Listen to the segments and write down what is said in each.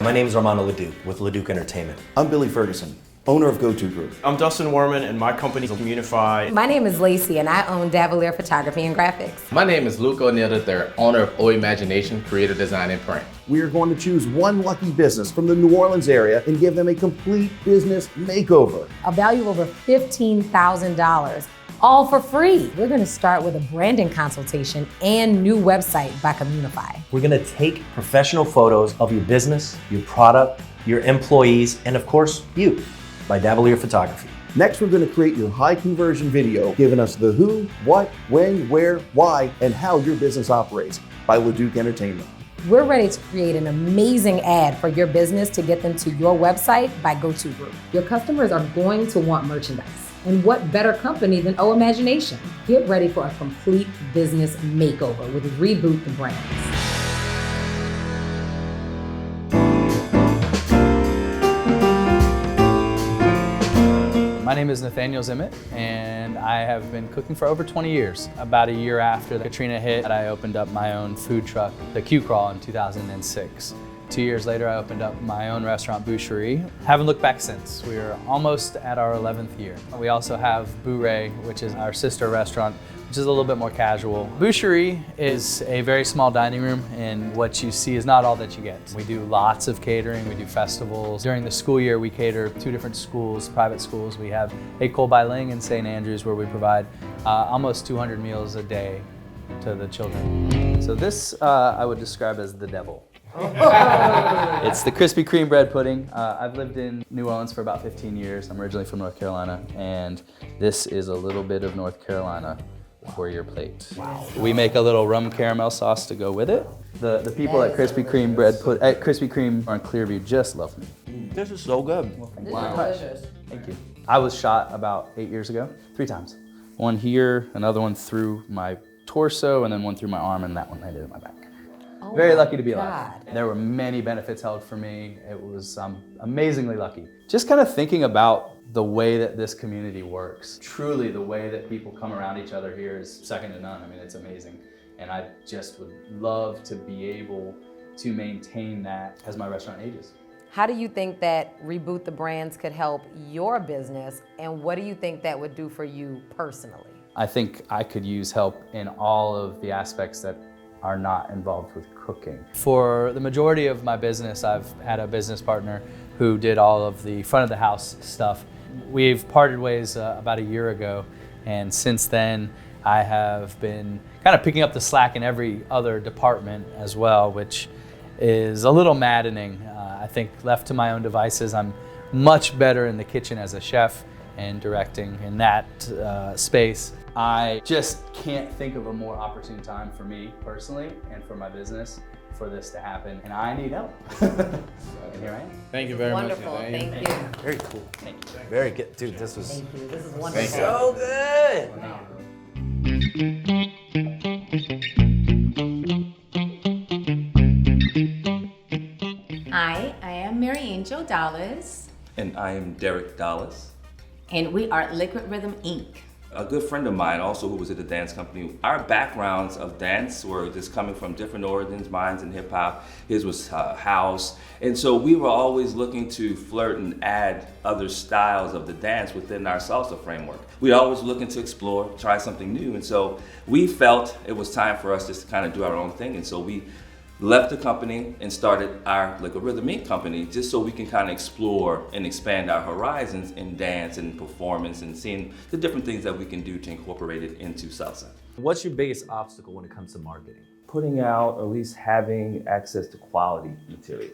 My name is Armando Leduc with Leduc Entertainment. I'm Billy Ferguson, owner of Go-To Group. I'm Dustin Warman and my company is Communify. My name is Lacey and I own Davalier Photography and Graphics. My name is Luke O'Neill III, owner of O Imagination Creative Design and Print. We are going to choose one lucky business from the New Orleans area and give them a complete business makeover. A value of over $15,000, all for free. We're gonna start with a branding consultation and new website by Communify. We're gonna take professional photos of your business, your product, your employees, and of course, you, by Davalier Photography. Next, we're going to create your high conversion video, giving us the who, what, when, where, why, and how your business operates by Leduc Entertainment. We're ready to create an amazing ad for your business to get them to your website by Go-To Group. Your customers are going to want merchandise. And what better company than O Imagination? Get ready for a complete business makeover with Reboot the Brands. My name is Nathaniel Zimmett, and I have been cooking for over 20 years. About a year after Katrina hit, I opened up my own food truck, the Q Crawl, in 2006. 2 years later, I opened up my own restaurant, Boucherie. Haven't looked back since. We are almost at our 11th year. We also have Bouret, which is our sister restaurant, which is a little bit more casual. Boucherie is a very small dining room, and what you see is not all that you get. We do lots of catering, we do festivals. During the school year, we cater 2 different schools, private schools. We have École Bilingue in St. Andrews, where we provide almost 200 meals a day to the children. So this I would describe as the devil. It's the Krispy Kreme bread pudding. I've lived in New Orleans for about 15 years. I'm originally from North Carolina, and this is a little bit of North Carolina for your plate. Wow. We make a little rum caramel sauce to go with it. The people at Krispy Kreme at Krispy Kreme on Clearview just love me. This is so good. Wow. Delicious. Thank you. I was shot about 8 years ago, 3 times. One here, another one through my torso, and then one through my arm, and that one landed in my back. Oh, very lucky to be alive. God. There were many benefits held for me. It was amazingly lucky. Just kind of thinking about the way that this community works. Truly, the way that people come around each other here is second to none. I mean, it's amazing. And I just would love to be able to maintain that as my restaurant ages. How do you think that Reboot the Brands could help your business, and what do you think that would do for you personally? I think I could use help in all of the aspects that are not involved with cooking. For the majority of my business, I've had a business partner who did all of the front of the house stuff. We've parted ways about a year ago, and since then I have been kind of picking up the slack in every other department as well, which is a little maddening. I think left to my own devices, I'm much better in the kitchen as a chef and directing in that space. I just can't think of a more opportune time for me personally and for my business for this to happen, and I need help. And here I am. Thank you very Wonderful. much. Wonderful, Thank you. Very cool. Thank you. Very good. Dude, this was Thank you. This is wonderful. so good. Hi, I am Mary Angel Dallas, And I am Derek Dallas. and we are Liquid Rhythm Inc. A good friend of mine also who was at the dance company. Our backgrounds of dance were just coming from different origins, mine's in hip hop, his was house. And so we were always looking to flirt and add other styles of the dance within our salsa framework. We were always looking to explore, try something new. And so we felt it was time for us just to kind of do our own thing. And so we left the company and started our Liquid Rhythm Inc. company just so we can kind of explore and expand our horizons in dance and performance and seeing the different things that we can do to incorporate it into salsa. What's your biggest obstacle when it comes to marketing? Putting out, or at least having access to quality material,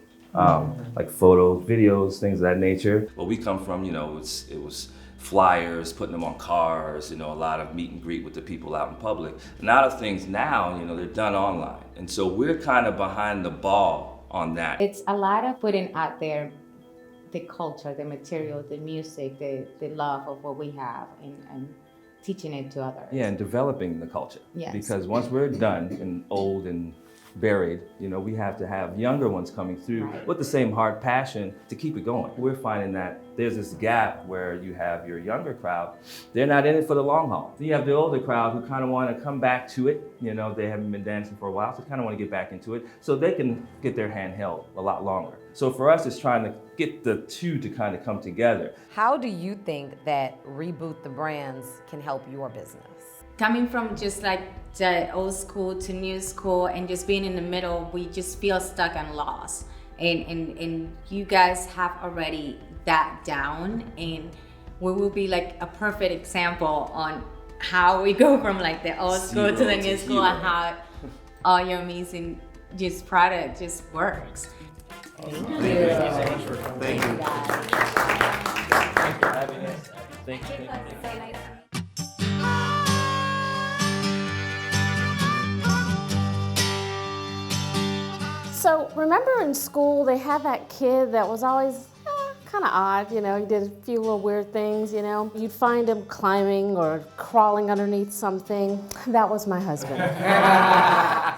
like photos, videos, things of that nature. Well, we come from, it was flyers, putting them on cars, a lot of meet and greet with the people out in public. A lot of things now, they're done online. And so we're kind of behind the ball on that. It's a lot of putting out there the culture, the material, the music, the love of what we have, and teaching it to others. Yeah, and developing the culture. Yes. Because once we're done and old and buried. You know, we have to have younger ones coming through with the same hard passion to keep it going. We're finding that there's this gap where you have your younger crowd, they're not in it for the long haul. Then you have the older crowd who kind of want to come back to it. You know, they haven't been dancing for a while, so kind of want to get back into it so they can get their hand held a lot longer. So for us, it's trying to get the two to kind of come together. How do you think that Reboot the Brands can help your business? Coming from just like the old school to new school and just being in the middle, we just feel stuck and lost. And you guys have already that down, and we will be like a perfect example on how we go from like the old school to the new school and how all your amazing just product just works. Thank you so much for coming. Thank you. Thank you for having us. Thank you. So remember in school they had that kid that was always kind of odd, you know, he did a few little weird things, you know. You'd find him climbing or crawling underneath something. That was my husband.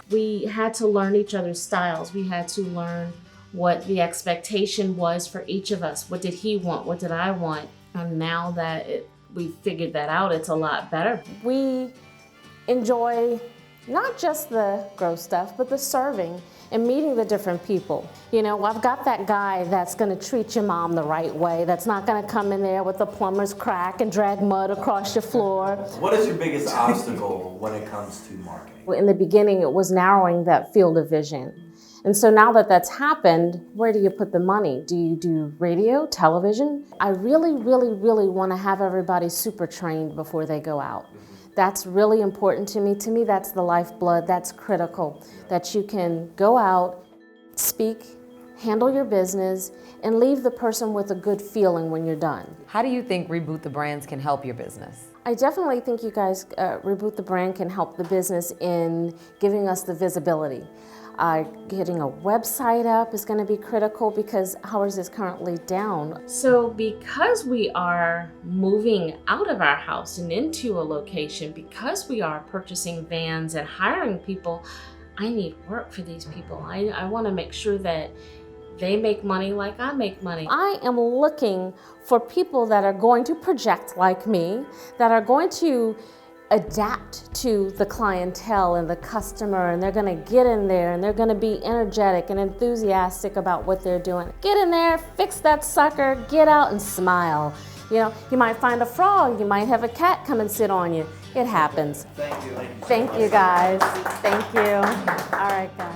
We had to learn each other's styles. We had to learn what the expectation was for each of us. What did he want? What did I want? And now that we figured that out, it's a lot better. We enjoy not just the gross stuff, but the serving and meeting the different people. You know, I've got that guy that's gonna treat your mom the right way, that's not gonna come in there with the plumber's crack and drag mud across your floor. What is your biggest obstacle when it comes to marketing? In the beginning, it was narrowing that field of vision. And so now that that's happened, where do you put the money? Do you do radio, television? I really, really, really wanna have everybody super trained before they go out. That's really important to me. To me, that's the lifeblood. That's critical, that you can go out, speak, handle your business, and leave the person with a good feeling when you're done. How do you think Reboot the Brands can help your business? I definitely think you guys, Reboot the Brand can help the business in giving us the visibility. Getting a website up is going to be critical because ours is currently down. So because we are moving out of our house and into a location, because we are purchasing vans and hiring people, I need work for these people. I want to make sure that they make money like I make money. I am looking for people that are going to project like me, that are going to adapt to the clientele and the customer, and they're gonna get in there and they're gonna be energetic and enthusiastic about what they're doing. Get in there, fix that sucker, get out and smile. You know, you might find a frog, you might have a cat come and sit on you. It happens. Thank you. Thank you guys. Thank you. All right, guys.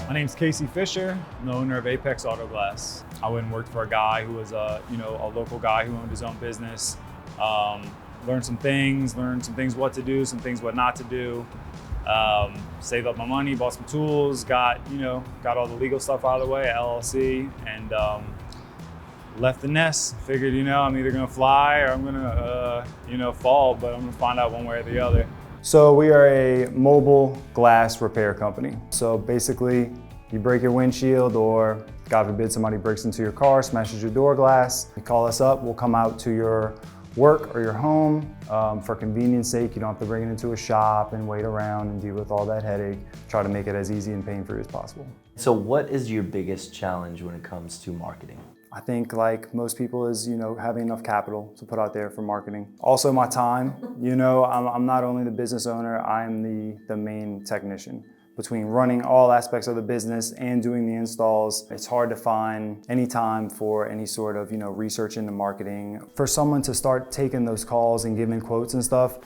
My name's Casey Fisher. I'm the owner of Apex Auto Glass. I went and worked for a guy who was a local guy who owned his own business. Learned some things what to do, some things what not to do. Saved up my money, bought some tools, got all the legal stuff out of the way, LLC, and left the nest. Figured, I'm either gonna fly or I'm gonna, fall, but I'm gonna find out one way or the other. So we are a mobile glass repair company. So basically, you break your windshield or God forbid somebody breaks into your car, smashes your door glass, you call us up, we'll come out to your work or your home. For convenience sake, you don't have to bring it into a shop and wait around and deal with all that headache. Try to make it as easy and pain-free as possible. So what is your biggest challenge when it comes to marketing? I think like most people is, having enough capital to put out there for marketing. Also my time, I'm not only the business owner, I'm the main technician. Between running all aspects of the business and doing the installs, it's hard to find any time for any sort of, research into marketing. For someone to start taking those calls and giving quotes and stuff,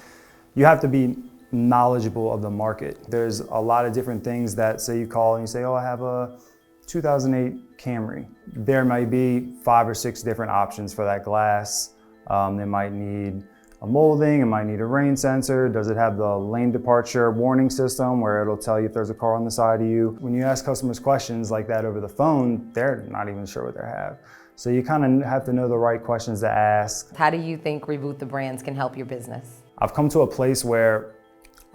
you have to be knowledgeable of the market. There's a lot of different things that say you call and you say, oh, I have a 2008 Camry. There might be 5 or 6 different options for that glass. They might need a molding, it might need a rain sensor. Does it have the lane departure warning system where it'll tell you if there's a car on the side of you? When you ask customers questions like that over the phone, they're not even sure what they have. So you kind of have to know the right questions to ask. How do you think Reboot the Brands can help your business? I've come to a place where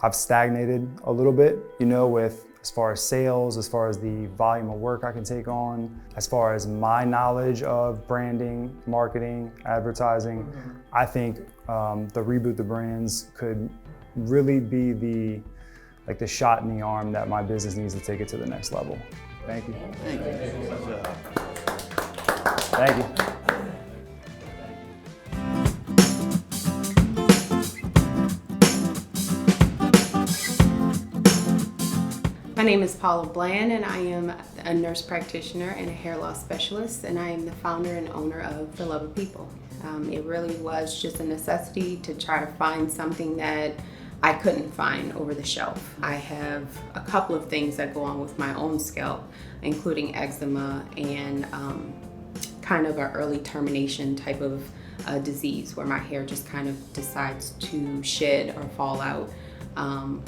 I've stagnated a little bit, with as far as sales, as far as the volume of work I can take on, as far as my knowledge of branding, marketing, advertising. I think the Reboot the Brands could really be the shot in the arm that my business needs to take it to the next level. Thank you. Thank you. Thank you. My name is Paula Bland, and I am a nurse practitioner and a hair loss specialist, and I am the founder and owner of The Love of People. It really was just a necessity to try to find something that I couldn't find over the shelf. I have a couple of things that go on with my own scalp, including eczema and kind of an early termination type of disease where my hair just kind of decides to shed or fall out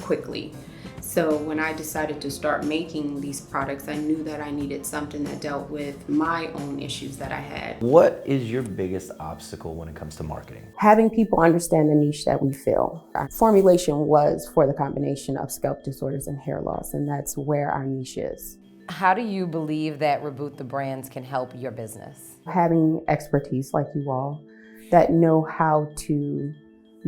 quickly. So when I decided to start making these products, I knew that I needed something that dealt with my own issues that I had. What is your biggest obstacle when it comes to marketing? Having people understand the niche that we fill. Our formulation was for the combination of scalp disorders and hair loss, and that's where our niche is. How do you believe that Reboot the Brands can help your business? Having expertise like you all that know how to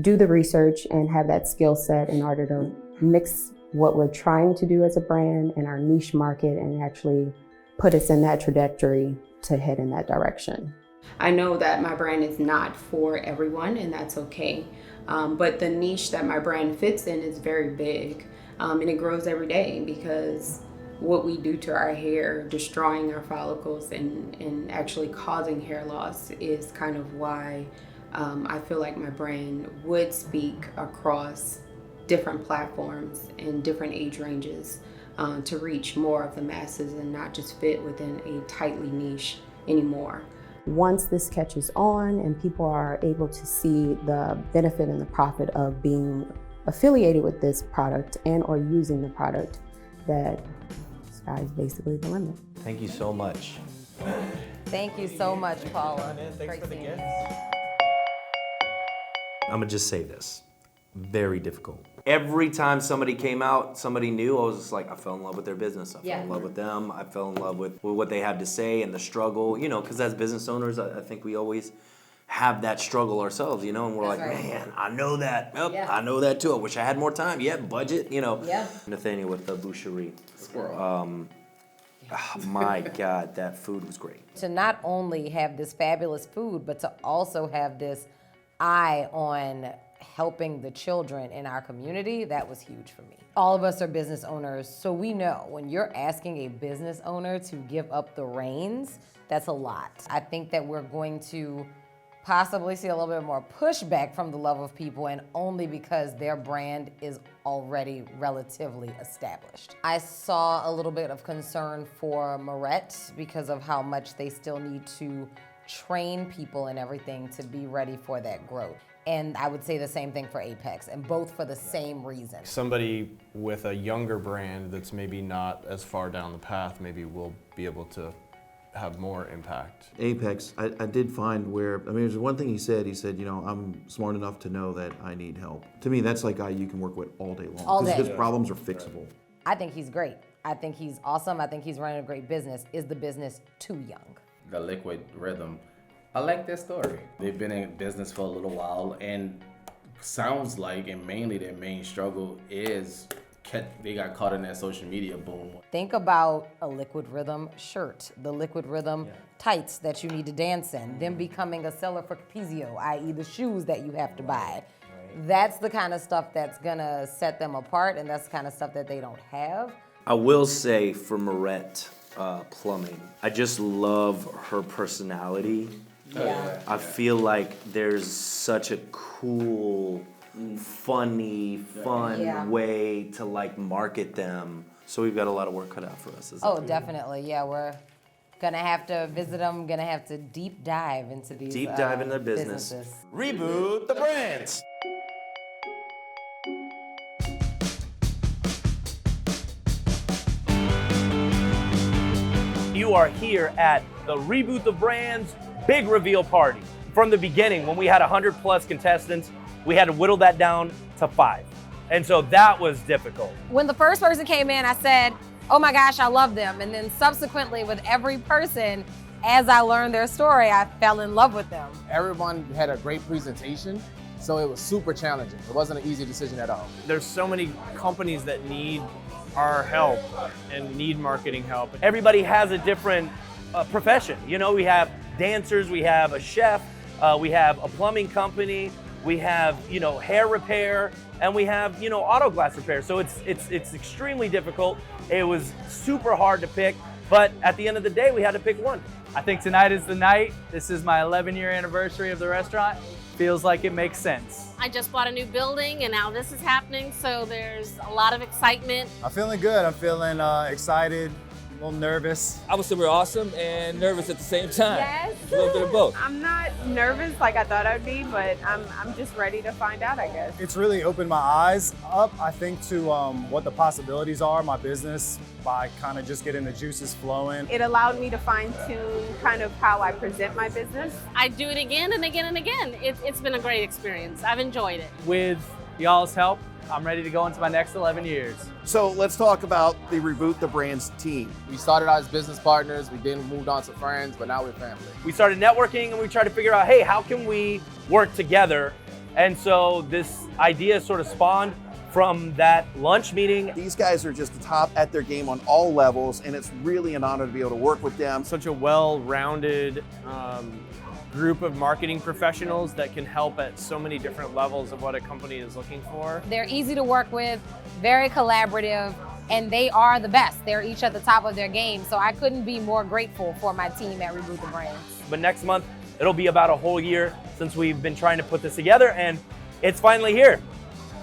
do the research and have that skill set in order to mix what we're trying to do as a brand and our niche market and actually put us in that trajectory to head in that direction. I know that my brand is not for everyone, and that's okay. But the niche that my brand fits in is very big, and it grows every day because what we do to our hair, destroying our follicles and actually causing hair loss, is kind of why I feel like my brand would speak across different platforms and different age ranges to reach more of the masses and not just fit within a tightly niche anymore. Once this catches on and people are able to see the benefit and the profit of being affiliated with this product and or using the product, that sky's basically the limit. Thank you so much. Thank you so much, Paula. Thanks for the gift. I'm gonna just say this. Very difficult. Every time somebody came out, somebody new, I was just like, I fell in love with their business. I fell in love with them. I fell in love with what they had to say and the struggle, you know, because as business owners, I think we always have that struggle ourselves, you know, and we're man, I know that. Yep, I know that too. I wish I had more time. Yeah, budget, you know. Yeah. Nathaniel with the boucherie. Squirrel. My God, that food was great. To not only have this fabulous food, but to also have this eye on helping the children in our community, that was huge for me. All of us are business owners, so we know when you're asking a business owner to give up the reins, that's a lot. I think that we're going to possibly see a little bit more pushback from the Love of People, and only because their brand is already relatively established. I saw a little bit of concern for Moret because of how much they still need to train people and everything to be ready for that growth. And I would say the same thing for Apex, and both for the same reason. Somebody with a younger brand that's maybe not as far down the path maybe will be able to have more impact. Apex, I did find where, I mean, there's one thing he said, you know, I'm smart enough to know that I need help. To me, that's like a guy you can work with all day long. All day. Because his problems are fixable. I think he's great. I think he's awesome. I think he's running a great business. Is the business too young? The Liquid Rhythm. I like their story. They've been in business for a little while, and sounds like, and mainly their main struggle is they got caught in that social media boom. Think about a Liquid Rhythm shirt, the Liquid Rhythm tights that you need to dance in, them becoming a seller for Capizio, i.e. the shoes that you have to buy. That's the kind of stuff that's gonna set them apart, and that's the kind of stuff that they don't have. I will say for Moret Plumbing, I just love her personality. Yeah. I feel like there's such a cool, funny, fun way to like market them. So we've got a lot of work cut out for us. Definitely. Yeah, we're gonna have to visit them, gonna have to deep dive into these Deep dive into their business. businesses. Reboot the brands. You are here at the Reboot the Brands big reveal party. From the beginning, when we had 100+ contestants, we had to whittle that down to 5. And so that was difficult. When the first person came in, I said, oh my gosh, I love them. And then subsequently with every person, as I learned their story, I fell in love with them. Everyone had a great presentation, so it was super challenging. It wasn't an easy decision at all. There's so many companies that need our help and need marketing help. Everybody has a different profession. You know, we have dancers, we have a chef, we have a plumbing company, we have, you know, hair repair, and we have, you know, auto glass repair. So it's extremely difficult. It was super hard to pick, but at the end of the day, we had to pick one. I think tonight is the night. This is my 11-year anniversary of the restaurant. Feels like it makes sense. I just bought a new building and now this is happening, so there's a lot of excitement. I'm feeling good. I'm feeling excited, a little nervous. I would say we're awesome and nervous at the same time. Yes. A little bit of both. I'm not nervous like I thought I'd be, but I'm just ready to find out, I guess. It's really opened my eyes up, I think, to what the possibilities are, my business, by kind of just getting the juices flowing. It allowed me to fine tune kind of how I present my business. I do it again and again and again. It's been a great experience. I've enjoyed it. With y'all's help, I'm ready to go into my next 11 years. So let's talk about the Reboot the Brands team. We started out as business partners, we then moved on to friends, but now we're family. We started networking and we tried to figure out, hey, how can we work together? And so this idea sort of spawned from that lunch meeting. These guys are just the top at their game on all levels, and it's really an honor to be able to work with them. Such a well-rounded group of marketing professionals that can help at so many different levels of what a company is looking for. They're easy to work with, very collaborative, and they are the best. They're each at the top of their game, so I couldn't be more grateful for my team at Reboot the Brands. But next month, it'll be about a whole year since we've been trying to put this together, and it's finally here.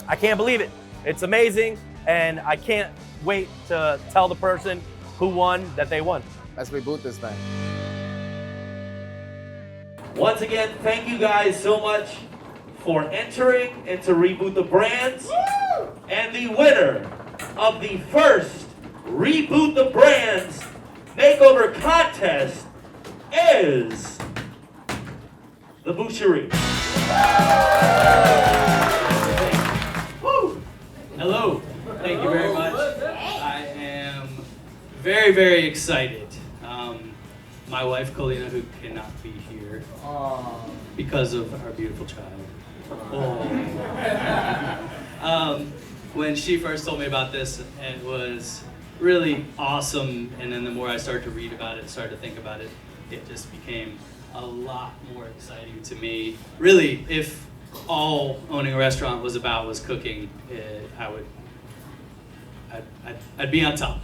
I can't believe it. It's amazing, and I can't wait to tell the person who won that they won. Let's reboot this thing. Once again, thank you guys so much for entering into Reboot the Brands. Woo! And the winner of the first Reboot the Brands Makeover Contest is the Boucherie. Hello, thank you very much. I am very, very excited. My wife, Colina, who cannot be here because of our beautiful child. When she first told me about this, it was really awesome. And then the more I started to read about it, started to think about it, it just became a lot more exciting to me. Really, if all owning a restaurant was about was cooking, I'd be on top.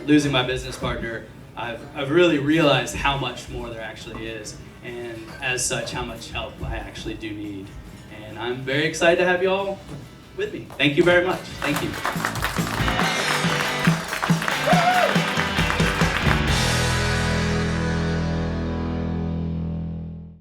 Losing my business partner, I've really realized how much more there actually is, and as such, how much help I actually do need. And I'm very excited to have you all with me. Thank you very much. Thank you.